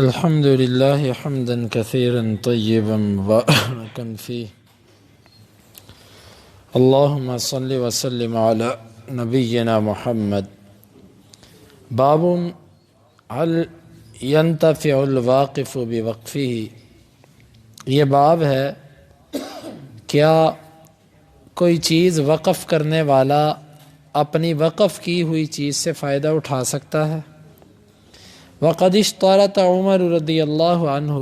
الحمد لله حمدا كثيرا طيبا مباركا فيه. اللهم صل وسلم على نبينا محمد. باب هل ينتفع الواقف بوقفه. یہ باب ہے کیا کوئی چیز وقف کرنے والا اپنی وقف کی ہوئی چیز سے فائدہ اٹھا سکتا ہے؟ وقد اشترط عمر رضی اللہ عنہ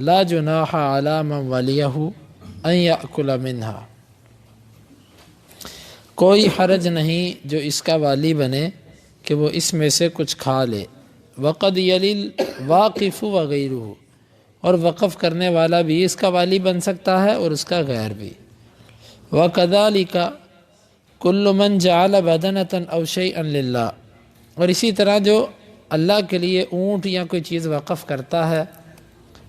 لا جناح علی من ولیہ ان یأکل منہا. کوئی حرج نہیں جو اس کا والی بنے کہ وہ اس میں سے کچھ کھا لے. وقد یلی الواقف وغیرہ، اور وقف کرنے والا بھی اس کا والی بن سکتا ہے اور اس کا غیر بھی. وکذالک کل من جعل بدنة او شیئا للہ، اور اسی طرح جو اللہ کے لیے اونٹ یا کوئی چیز وقف کرتا ہے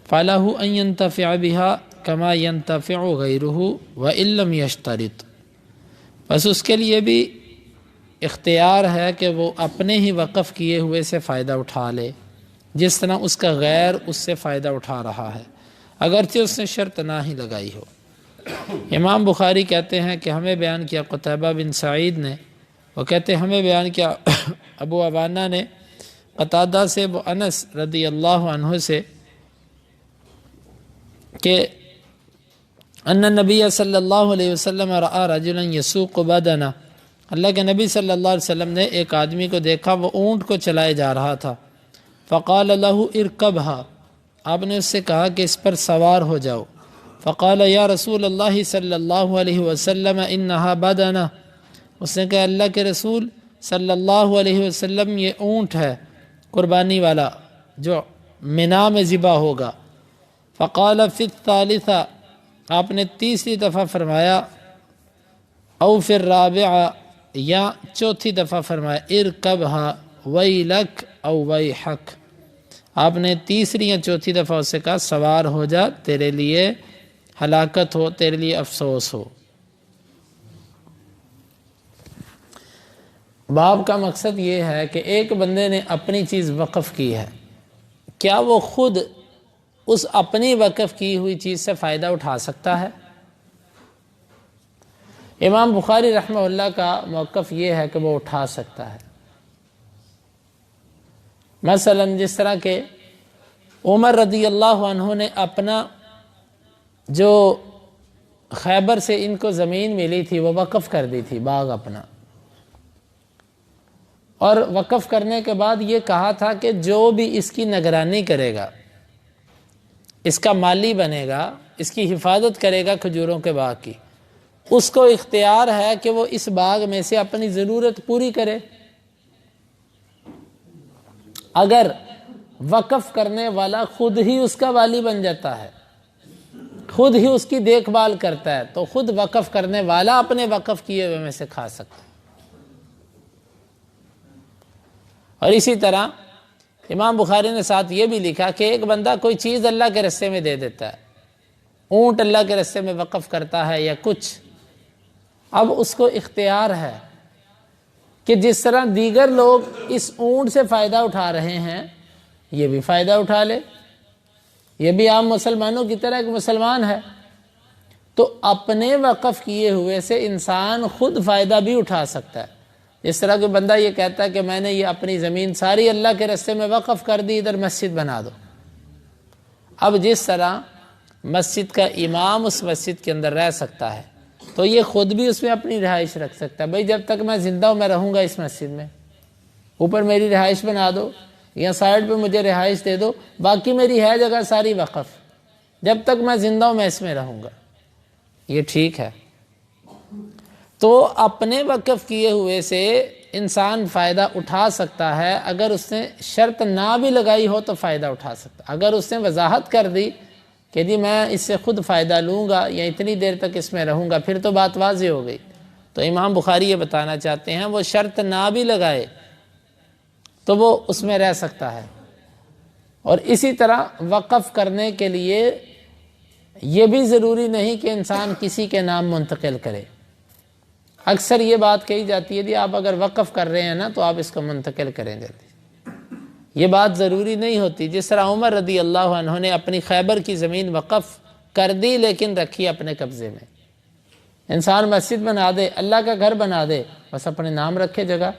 فَلَهُ أَن يَنْتَفِعَ بِهَا كَمَا يَنْتَفِعُ غَيْرُهُ وَإِن لَّمْ يَشْتَرِطْ. بس اس کے لیے بھی اختیار ہے کہ وہ اپنے ہی وقف کیے ہوئے سے فائدہ اٹھا لے جس طرح اس کا غیر اس سے فائدہ اٹھا رہا ہے، اگرچہ اس نے شرط نہ ہی لگائی ہو. امام بخاری کہتے ہیں کہ ہمیں بیان کیا قتیبہ بن سعید نے، وہ کہتے ہیں ہمیں بیان کیا ابو عوانہ نے قتادہ سے، وہ انس رضی اللہ عنہ سے، کہ ان نبی صلی اللہ علیہ وسلم رأى رجلا يسوق بدنه، اللہ کے نبی صلی اللہ علیہ وسلم نے ایک آدمی کو دیکھا وہ اونٹ کو چلائے جا رہا تھا. فقال له اركبها، آپ نے اس سے کہا کہ اس پر سوار ہو جاؤ. فقال یا رسول اللہ صلی اللہ علیہ وسلم انها بدنه، اس نے کہا اللہ کے رسول صلی اللہ علیہ وسلم یہ اونٹ ہے قربانی والا جو منا میں ذبح ہوگا. فقال فی الثالثہ، آپ نے تیسری دفعہ فرمایا، او فی الرابعہ، یا چوتھی دفعہ فرمایا، ارکبها ویلک او ویحک، آپ نے تیسری یا چوتھی دفعہ اس سے کہا سوار ہو جا، تیرے لیے ہلاکت ہو، تیرے لیے افسوس ہو. باب کا مقصد یہ ہے کہ ایک بندے نے اپنی چیز وقف کی ہے، کیا وہ خود اس اپنی وقف کی ہوئی چیز سے فائدہ اٹھا سکتا ہے؟ امام بخاری رحمہ اللہ کا موقف یہ ہے کہ وہ اٹھا سکتا ہے. مثلا جس طرح کہ عمر رضی اللہ عنہ نے اپنا جو خیبر سے ان کو زمین ملی تھی وہ وقف کر دی تھی، باغ اپنا، اور وقف کرنے کے بعد یہ کہا تھا کہ جو بھی اس کی نگرانی کرے گا، اس کا مالی بنے گا، اس کی حفاظت کرے گا کھجوروں کے باغ کی، اس کو اختیار ہے کہ وہ اس باغ میں سے اپنی ضرورت پوری کرے. اگر وقف کرنے والا خود ہی اس کا والی بن جاتا ہے، خود ہی اس کی دیکھ بھال کرتا ہے، تو خود وقف کرنے والا اپنے وقف کیے ہوئے میں سے کھا سکتا ہے. اور اسی طرح امام بخاری نے ساتھ یہ بھی لکھا کہ ایک بندہ کوئی چیز اللہ کے رستے میں دے دیتا ہے، اونٹ اللہ کے رستے میں وقف کرتا ہے یا کچھ، اب اس کو اختیار ہے کہ جس طرح دیگر لوگ اس اونٹ سے فائدہ اٹھا رہے ہیں یہ بھی فائدہ اٹھا لے، یہ بھی عام مسلمانوں کی طرح ایک مسلمان ہے. تو اپنے وقف کیے ہوئے سے انسان خود فائدہ بھی اٹھا سکتا ہے. اس طرح کہ بندہ یہ کہتا ہے کہ میں نے یہ اپنی زمین ساری اللہ کے رستے میں وقف کر دی، ادھر مسجد بنا دو. اب جس طرح مسجد کا امام اس مسجد کے اندر رہ سکتا ہے تو یہ خود بھی اس میں اپنی رہائش رکھ سکتا ہے. بھئی جب تک میں زندہ ہوں میں رہوں گا اس مسجد میں، اوپر میری رہائش بنا دو یا سائڈ پہ مجھے رہائش دے دو، باقی میری ہے جگہ ساری وقف، جب تک میں زندہ ہوں میں اس میں رہوں گا. یہ ٹھیک ہے. تو اپنے وقف کیے ہوئے سے انسان فائدہ اٹھا سکتا ہے، اگر اس نے شرط نہ بھی لگائی ہو تو فائدہ اٹھا سکتا. اگر اس نے وضاحت کر دی کہ جی میں اس سے خود فائدہ لوں گا یا اتنی دیر تک اس میں رہوں گا، پھر تو بات واضح ہو گئی. تو امام بخاری یہ بتانا چاہتے ہیں وہ شرط نہ بھی لگائے تو وہ اس میں رہ سکتا ہے. اور اسی طرح وقف کرنے کے لیے یہ بھی ضروری نہیں کہ انسان کسی کے نام منتقل کرے. اکثر یہ بات کہی جاتی ہے جی آپ اگر وقف کر رہے ہیں نا تو آپ اس کو منتقل کریں جلدی، یہ بات ضروری نہیں ہوتی. جس طرح عمر رضی اللہ عنہ نے اپنی خیبر کی زمین وقف کر دی لیکن رکھی اپنے قبضے میں. انسان مسجد بنا دے، اللہ کا گھر بنا دے، بس اپنے نام رکھے جگہ.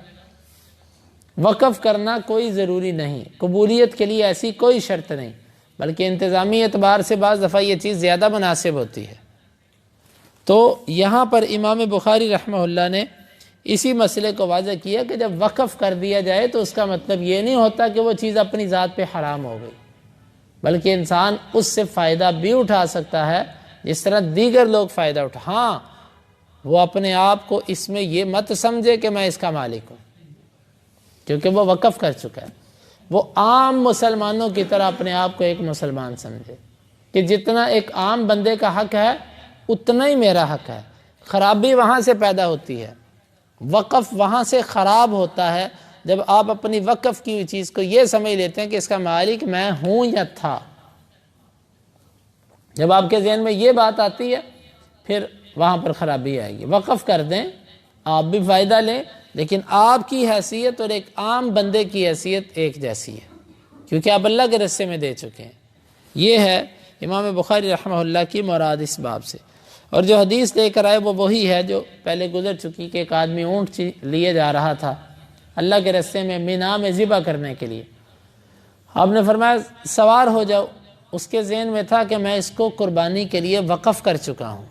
وقف کرنا کوئی ضروری نہیں، قبولیت کے لیے ایسی کوئی شرط نہیں، بلکہ انتظامی اعتبار سے بعض دفعہ یہ چیز زیادہ مناسب ہوتی ہے. تو یہاں پر امام بخاری رحمہ اللہ نے اسی مسئلے کو واضح کیا کہ جب وقف کر دیا جائے تو اس کا مطلب یہ نہیں ہوتا کہ وہ چیز اپنی ذات پہ حرام ہو گئی، بلکہ انسان اس سے فائدہ بھی اٹھا سکتا ہے جس طرح دیگر لوگ فائدہ ہاں وہ اپنے آپ کو اس میں یہ مت سمجھے کہ میں اس کا مالک ہوں، کیونکہ وہ وقف کر چکا ہے. وہ عام مسلمانوں کی طرح اپنے آپ کو ایک مسلمان سمجھے کہ جتنا ایک عام بندے کا حق ہے اتنا ہی میرا حق ہے. خرابی وہاں سے پیدا ہوتی ہے، وقف وہاں سے خراب ہوتا ہے جب آپ اپنی وقف کی ہوئی چیز کو یہ سمجھ لیتے ہیں کہ اس کا مالک میں ہوں یا تھا. جب آپ کے ذہن میں یہ بات آتی ہے پھر وہاں پر خرابی آئے گی. وقف کر دیں، آپ بھی فائدہ لیں، لیکن آپ کی حیثیت اور ایک عام بندے کی حیثیت ایک جیسی ہے، کیونکہ آپ اللہ کے رستے میں دے چکے ہیں. یہ ہے امام بخاری رحمہ اللہ کی مراد اس باب سے. اور جو حدیث لے کر آئے وہ وہی ہے جو پہلے گزر چکی کہ ایک آدمی اونٹ لیے جا رہا تھا اللہ کے رستے میں مینا میں ذبح کرنے کے لیے. آپ نے فرمایا سوار ہو جاؤ. اس کے ذہن میں تھا کہ میں اس کو قربانی کے لیے وقف کر چکا ہوں.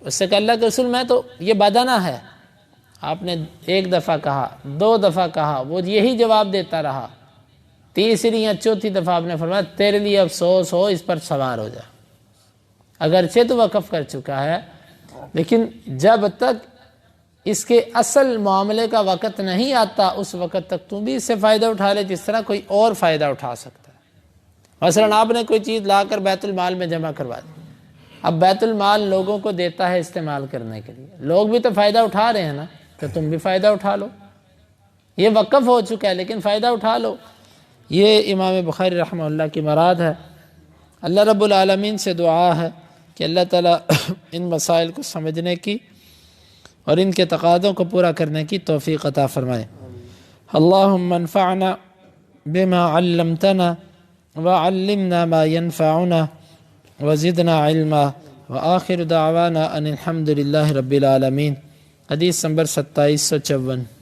اس سے کہ اللہ کے رسول میں تو یہ بدنہ ہے. آپ نے ایک دفعہ کہا، دو دفعہ کہا، وہ یہی جواب دیتا رہا. تیسری یا چوتھی دفعہ آپ نے فرمایا تیرے لیے افسوس ہو، اس پر سوار ہو جا. اگرچہ تو وقف کر چکا ہے لیکن جب تک اس کے اصل معاملے کا وقت نہیں آتا اس وقت تک تو بھی اس سے فائدہ اٹھا لے جس طرح کوئی اور فائدہ اٹھا سکتا ہے. مثلا آپ نے کوئی چیز لا کر بیت المال میں جمع کروا دی. اب بیت المال لوگوں کو دیتا ہے استعمال کرنے کے لیے، لوگ بھی تو فائدہ اٹھا رہے ہیں نا، تو تم بھی فائدہ اٹھا لو. یہ وقف ہو چکا ہے لیکن فائدہ اٹھا لو. یہ امام بخاری رحمہ اللہ کی مراد ہے. اللہ رب العالمین سے دعا ہے کہ اللہ تعالیٰ ان مسائل کو سمجھنے کی اور ان کے تقاضوں کو پورا کرنے کی توفیق عطا فرمائے. اللہم انفعنا بما علمتنا وعلمنا ما ينفعنا وزدنا علما وآخر دعوانا ان الحمد للہ رب العالمین. حدیث نمبر 2754.